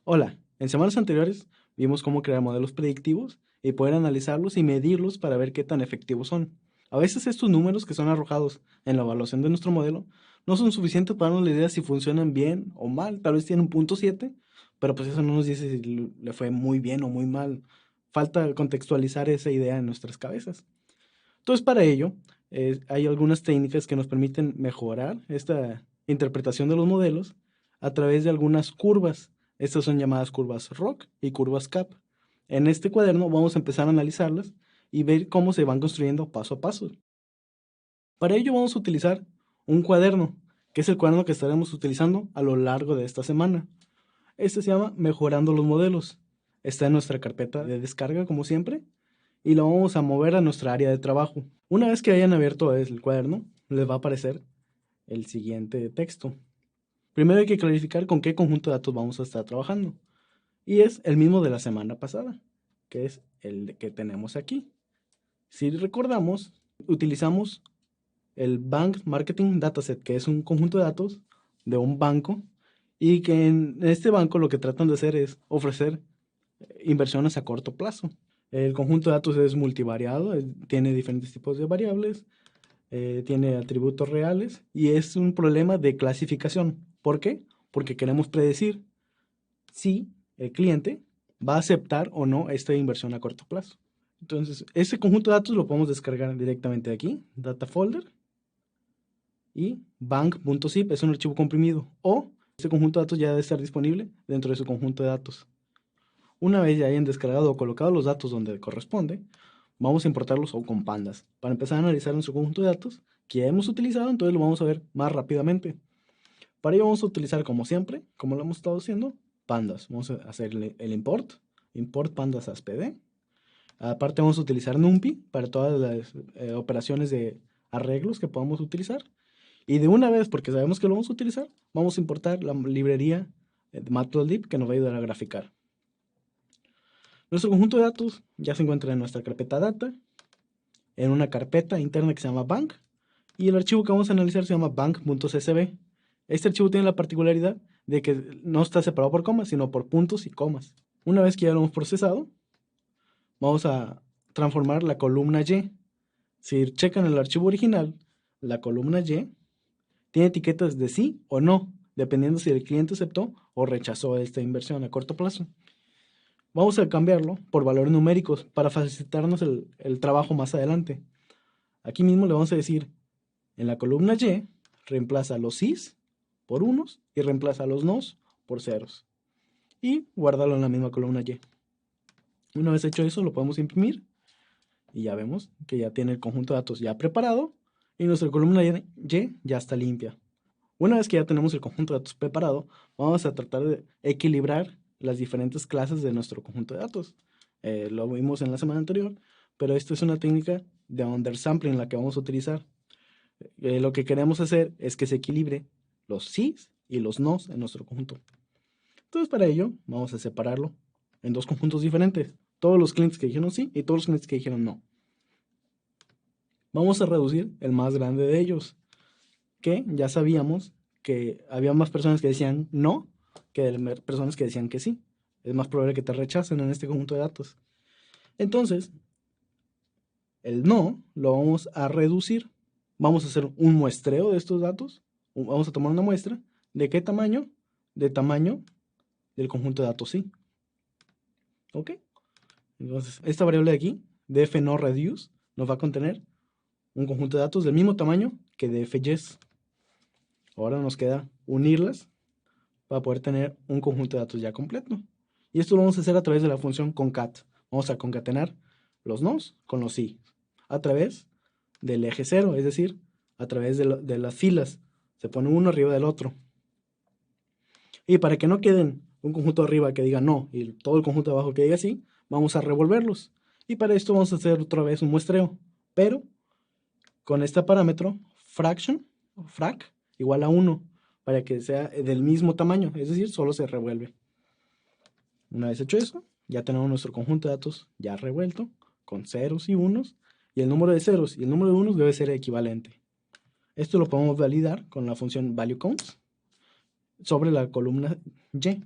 Hola, en semanas anteriores vimos cómo crear modelos predictivos y poder analizarlos y medirlos para ver qué tan efectivos son. A veces estos números que son arrojados en la evaluación de nuestro modelo no son suficientes para darnos la idea si funcionan bien o mal. Tal vez tienen un punto 7, pero pues eso no nos dice si le fue muy bien o muy mal. Falta contextualizar esa idea en nuestras cabezas. Entonces, para ello, hay algunas técnicas que nos permiten mejorar esta interpretación de los modelos a través de algunas curvas. Estas son llamadas curvas ROC y curvas CAP. En este cuaderno vamos a empezar a analizarlas y ver cómo se van construyendo paso a paso. Para ello vamos a utilizar un cuaderno, que es el cuaderno que estaremos utilizando a lo largo de esta semana. Este se llama Mejorando los modelos. Está en nuestra carpeta de descarga, como siempre, y lo vamos a mover a nuestra área de trabajo. Una vez que hayan abierto el cuaderno, les va a aparecer el siguiente texto. Primero hay que clarificar con qué conjunto de datos vamos a estar trabajando. Y es el mismo de la semana pasada, que es el que tenemos aquí. Si recordamos, utilizamos el Bank Marketing Dataset, que es un conjunto de datos de un banco y que en este banco lo que tratan de hacer es ofrecer inversiones a corto plazo. El conjunto de datos es multivariado, tiene diferentes tipos de variables, tiene atributos reales y es un problema de clasificación. ¿Por qué? Porque queremos predecir si el cliente va a aceptar o no esta inversión a corto plazo. Entonces, ese conjunto de datos lo podemos descargar directamente de aquí, Data Folder, y bank.zip es un archivo comprimido, o este conjunto de datos ya debe estar disponible dentro de su conjunto de datos. Una vez ya hayan descargado o colocado los datos donde corresponde, vamos a importarlos o con pandas para empezar a analizar nuestro conjunto de datos que ya hemos utilizado, entonces lo vamos a ver más rápidamente. Para ello vamos a utilizar, como siempre, como lo hemos estado haciendo, pandas. Vamos a hacer el import pandas as pd. Aparte vamos a utilizar NumPy para todas las operaciones de arreglos que podamos utilizar. Y de una vez, porque sabemos que lo vamos a utilizar, vamos a importar la librería de Matplotlib que nos va a ayudar a graficar. Nuestro conjunto de datos ya se encuentra en nuestra carpeta data, en una carpeta interna que se llama bank, y el archivo que vamos a analizar se llama bank.csv. Este archivo tiene la particularidad de que no está separado por comas, sino por puntos y comas. Una vez que ya lo hemos procesado, vamos a transformar la columna Y. Si checan el archivo original, la columna Y tiene etiquetas de sí o no, dependiendo si el cliente aceptó o rechazó esta inversión a corto plazo. Vamos a cambiarlo por valores numéricos para facilitarnos el trabajo más adelante. Aquí mismo le vamos a decir, en la columna Y, reemplaza los sís por unos y reemplaza los nos por ceros. Y guardarlo en la misma columna Y. Una vez hecho eso, lo podemos imprimir y ya vemos que ya tiene el conjunto de datos ya preparado y nuestra columna Y ya está limpia. Una vez que ya tenemos el conjunto de datos preparado, vamos a tratar de equilibrar las diferentes clases de nuestro conjunto de datos. Lo vimos en la semana anterior, pero esta es una técnica de undersampling la que vamos a utilizar. Lo que queremos hacer es que se equilibre los sís y los nos en nuestro conjunto. Entonces, para ello, vamos a separarlo en dos conjuntos diferentes. Todos los clientes que dijeron sí y todos los clientes que dijeron no. Vamos a reducir el más grande de ellos, que ya sabíamos que había más personas que decían no que personas que decían que sí. Es más probable que te rechacen en este conjunto de datos. Entonces, el no lo vamos a reducir. Vamos a hacer un muestreo de estos datos. Vamos a tomar una muestra. ¿De qué tamaño? De tamaño del conjunto de datos sí. ¿Ok? Entonces, esta variable de aquí, df no reduce, nos va a contener un conjunto de datos del mismo tamaño que df yes. Ahora nos queda unirlas para poder tener un conjunto de datos ya completo. Y esto lo vamos a hacer a través de la función concat. Vamos a concatenar los nos con los sí a través del eje 0, es decir, a través de las filas. Se pone uno arriba del otro. Y para que no queden un conjunto arriba que diga no y todo el conjunto de abajo que diga sí, vamos a revolverlos. Y para esto vamos a hacer otra vez un muestreo, pero con este parámetro fraction, frac, igual a 1, para que sea del mismo tamaño, es decir, solo se revuelve. Una vez hecho eso, ya tenemos nuestro conjunto de datos ya revuelto, con ceros y unos, y el número de ceros y el número de unos debe ser equivalente. Esto lo podemos validar con la función valueCounts sobre la columna Y.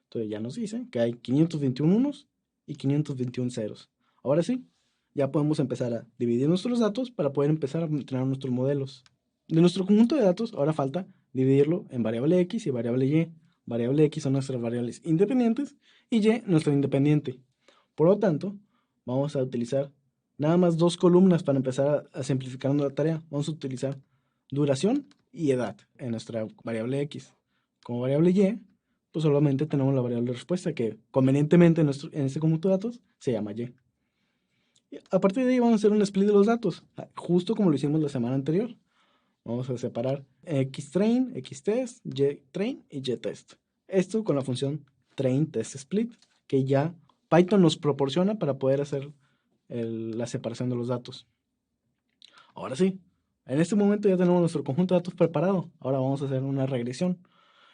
Entonces ya nos dice que hay 521 unos y 521 ceros. Ahora sí, ya podemos empezar a dividir nuestros datos para poder empezar a entrenar nuestros modelos. De nuestro conjunto de datos, ahora falta dividirlo en variable X y variable Y. Variable X son nuestras variables independientes y Y nuestro independiente. Por lo tanto, vamos a utilizar nada más dos columnas para empezar a simplificar la tarea. Vamos a utilizar duración y edad en nuestra variable X. Como variable Y, pues solamente tenemos la variable respuesta que convenientemente en este conjunto de datos se llama Y. A partir de ahí vamos a hacer un split de los datos, justo como lo hicimos la semana anterior. Vamos a separar xtrain, xtest, ytrain y ytest. Esto con la función train-test-split, que ya Python nos proporciona para poder hacer la separación de los datos. Ahora sí, en este momento ya tenemos nuestro conjunto de datos preparado. Ahora vamos a hacer una regresión.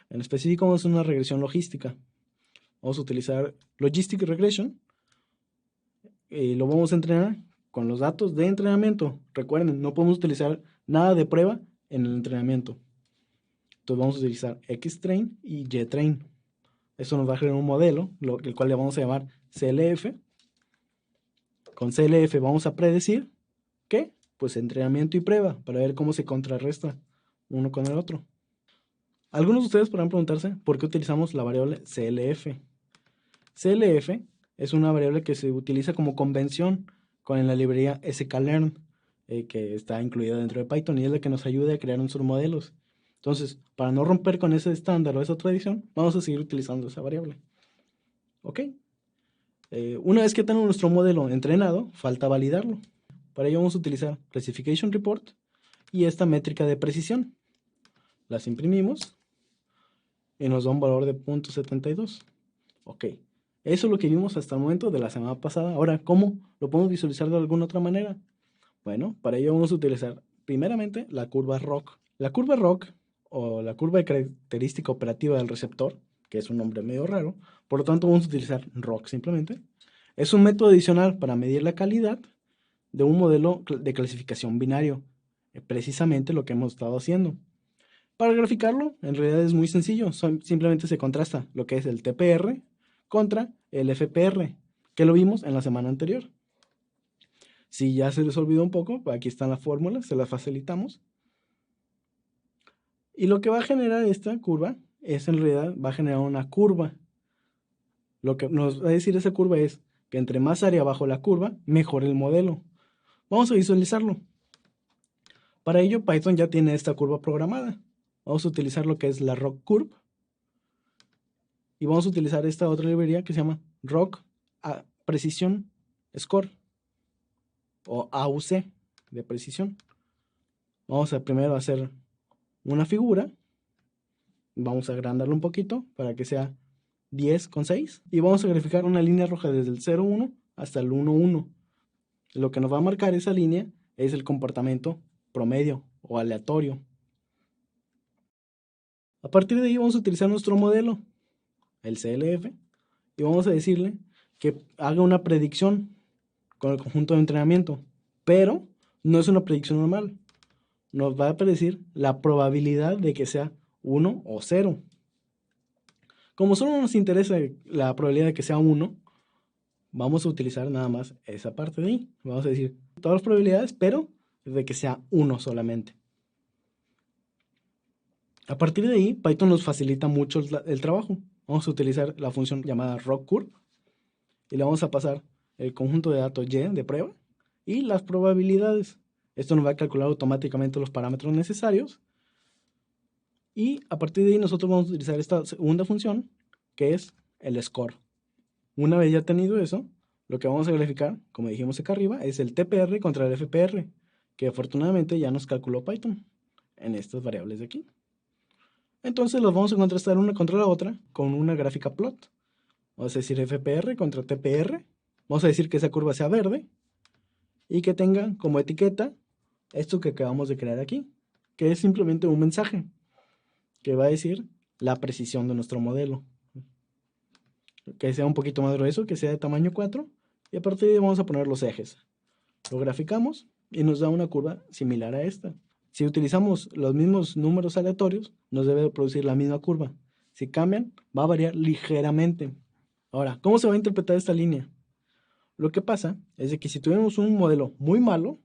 En específico vamos a hacer una regresión logística. Vamos a utilizar Logistic Regression y lo vamos a entrenar con los datos de entrenamiento. Recuerden, no podemos utilizar nada de prueba en el entrenamiento. Entonces vamos a utilizar xtrain y ytrain. Esto nos va a generar un modelo, el cual le vamos a llamar CLF. Con CLF vamos a predecir ¿qué? Pues entrenamiento y prueba, para ver cómo se contrarresta uno con el otro. Algunos de ustedes podrán preguntarse por qué utilizamos la variable CLF. CLF es una variable que se utiliza como convención con la librería sklearn, que está incluida dentro de Python y es la que nos ayuda a crear nuestros modelos. Entonces, para no romper con ese estándar o esa tradición, vamos a seguir utilizando esa variable. ¿Ok? Una vez que tenemos nuestro modelo entrenado, falta validarlo. Para ello vamos a utilizar Classification Report y esta métrica de precisión. Las imprimimos y nos da un valor de 0.72. Ok, eso es lo que vimos hasta el momento de la semana pasada. Ahora, ¿cómo lo podemos visualizar de alguna otra manera? Bueno, para ello vamos a utilizar primeramente la curva ROC. La curva ROC, o la curva de característica operativa del receptor, que es un nombre medio raro, por lo tanto vamos a utilizar ROC simplemente. Es un método adicional para medir la calidad de un modelo de clasificación binario, precisamente lo que hemos estado haciendo. Para graficarlo, en realidad es muy sencillo, simplemente se contrasta lo que es el TPR contra el FPR, que lo vimos en la semana anterior. Si ya se les olvidó un poco, aquí están las fórmulas, se las facilitamos. Y lo que va a generar esta curva es en realidad, va a generar una curva. Lo que nos va a decir esa curva es que entre más área bajo la curva, mejor el modelo. Vamos a visualizarlo. Para ello, Python ya tiene esta curva programada. Vamos a utilizar lo que es la ROC Curve. Y vamos a utilizar esta otra librería que se llama ROC Precision Score. O AUC de precisión. Vamos a primero hacer una figura. Vamos a agrandarlo un poquito para que sea 10,6. Y vamos a graficar una línea roja desde el 0,1 hasta el 1,1. Lo que nos va a marcar esa línea es el comportamiento promedio o aleatorio. A partir de ahí vamos a utilizar nuestro modelo, el CLF, y vamos a decirle que haga una predicción con el conjunto de entrenamiento, pero no es una predicción normal. Nos va a predecir la probabilidad de que sea 1 o 0. Como solo nos interesa la probabilidad de que sea 1, vamos a utilizar nada más esa parte de ahí. Vamos a decir todas las probabilidades, pero de que sea 1 solamente. A partir de ahí, Python nos facilita mucho el trabajo. Vamos a utilizar la función llamada ROCCurve y le vamos a pasar el conjunto de datos Y de prueba y las probabilidades. Esto nos va a calcular automáticamente los parámetros necesarios. Y a partir de ahí nosotros vamos a utilizar esta segunda función, que es el score. Una vez ya tenido eso, lo que vamos a verificar, como dijimos acá arriba, es el TPR contra el FPR, que afortunadamente ya nos calculó Python en estas variables de aquí. Entonces los vamos a contrastar una contra la otra con una gráfica plot. Vamos a decir FPR contra TPR. Vamos a decir que esa curva sea verde y que tenga como etiqueta esto que acabamos de crear aquí, que es simplemente un mensaje que va a decir la precisión de nuestro modelo. Que sea un poquito más grueso, que sea de tamaño 4, y a partir de ahí vamos a poner los ejes. Lo graficamos y nos da una curva similar a esta. Si utilizamos los mismos números aleatorios, nos debe producir la misma curva. Si cambian, va a variar ligeramente. Ahora, ¿cómo se va a interpretar esta línea? Lo que pasa es de que si tuviéramos un modelo muy malo,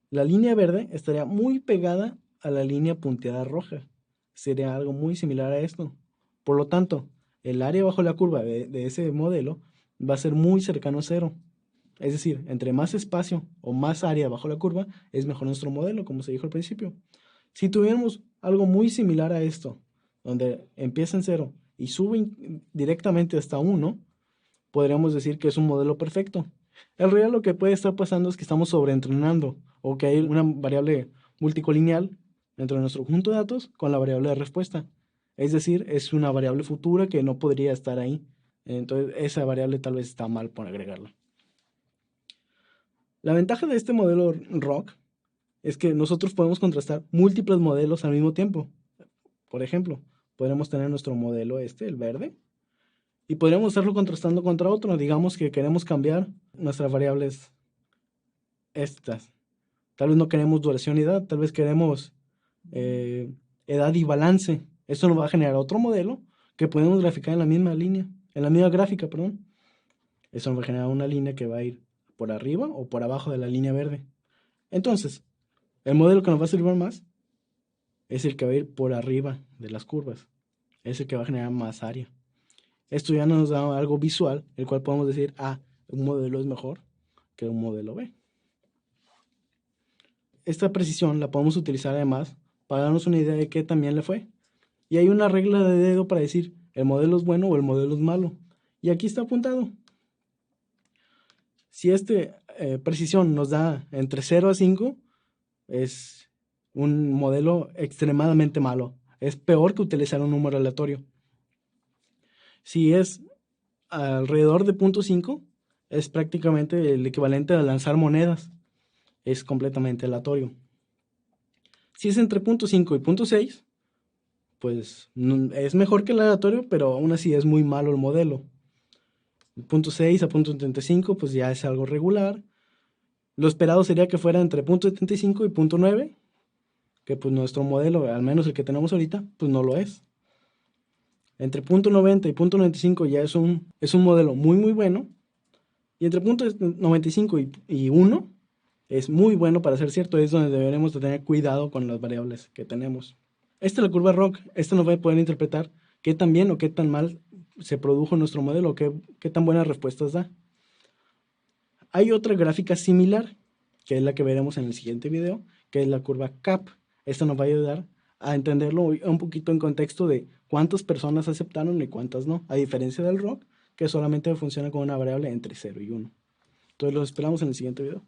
la línea verde estaría muy pegada a la línea punteada roja. Sería algo muy similar a esto. Por lo tanto, el área bajo la curva de ese modelo va a ser muy cercano a cero. Es decir, entre más espacio o más área bajo la curva, es mejor nuestro modelo, como se dijo al principio. Si tuviéramos algo muy similar a esto, donde empieza en cero y sube directamente hasta 1, podríamos decir que es un modelo perfecto. En realidad lo que puede estar pasando es que estamos sobreentrenando o que hay una variable multicolineal dentro de nuestro conjunto de datos con la variable de respuesta. Es decir, es una variable futura que no podría estar ahí. Entonces esa variable tal vez está mal por agregarla. La ventaja de este modelo ROC es que nosotros podemos contrastar múltiples modelos al mismo tiempo. Por ejemplo, podríamos tener nuestro modelo el verde, y podríamos estarlo contrastando contra otro. Digamos que queremos cambiar nuestras variables estas. Tal vez no queremos duración y edad, tal vez queremos edad y balance. Eso nos va a generar otro modelo que podemos graficar en la misma línea, en la misma gráfica, perdón. Eso nos va a generar una línea que va a ir por arriba o por abajo de la línea verde. Entonces, el modelo que nos va a servir más es el que va a ir por arriba de las curvas. Es el que va a generar más área. Esto ya nos da algo visual, el cual podemos decir, un modelo es mejor que un modelo B. Esta precisión la podemos utilizar además para darnos una idea de qué también le fue. Y hay una regla de dedo para decir el modelo es bueno o el modelo es malo. Y aquí está apuntado. Si esta precisión nos da entre 0 a 5, es un modelo extremadamente malo. Es peor que utilizar un número aleatorio. Si es alrededor de 0.5, es prácticamente el equivalente a lanzar monedas. Es completamente aleatorio. Si es entre 0.5 y 0.6, pues es mejor que el aleatorio, pero aún así es muy malo el modelo. 0.6 a 0.75, pues ya es algo regular. Lo esperado sería que fuera entre 0.75 y 0.9, que pues nuestro modelo, al menos el que tenemos ahorita, pues no lo es. Entre 0.90 y 0.95 ya es un modelo muy muy bueno. Y entre 0.95 y 1 es muy bueno para ser cierto. Es donde deberemos de tener cuidado con las variables que tenemos. Esta es la curva ROC. Esta nos va a poder interpretar qué tan bien o qué tan mal se produjo nuestro modelo, qué tan buenas respuestas da. Hay otra gráfica similar, que es la que veremos en el siguiente video, que es la curva CAP. Esta nos va a ayudar a entenderlo un poquito en contexto de cuántas personas aceptaron y cuántas no, a diferencia del ROC, que solamente funciona con una variable entre 0 y 1. Entonces los esperamos en el siguiente video.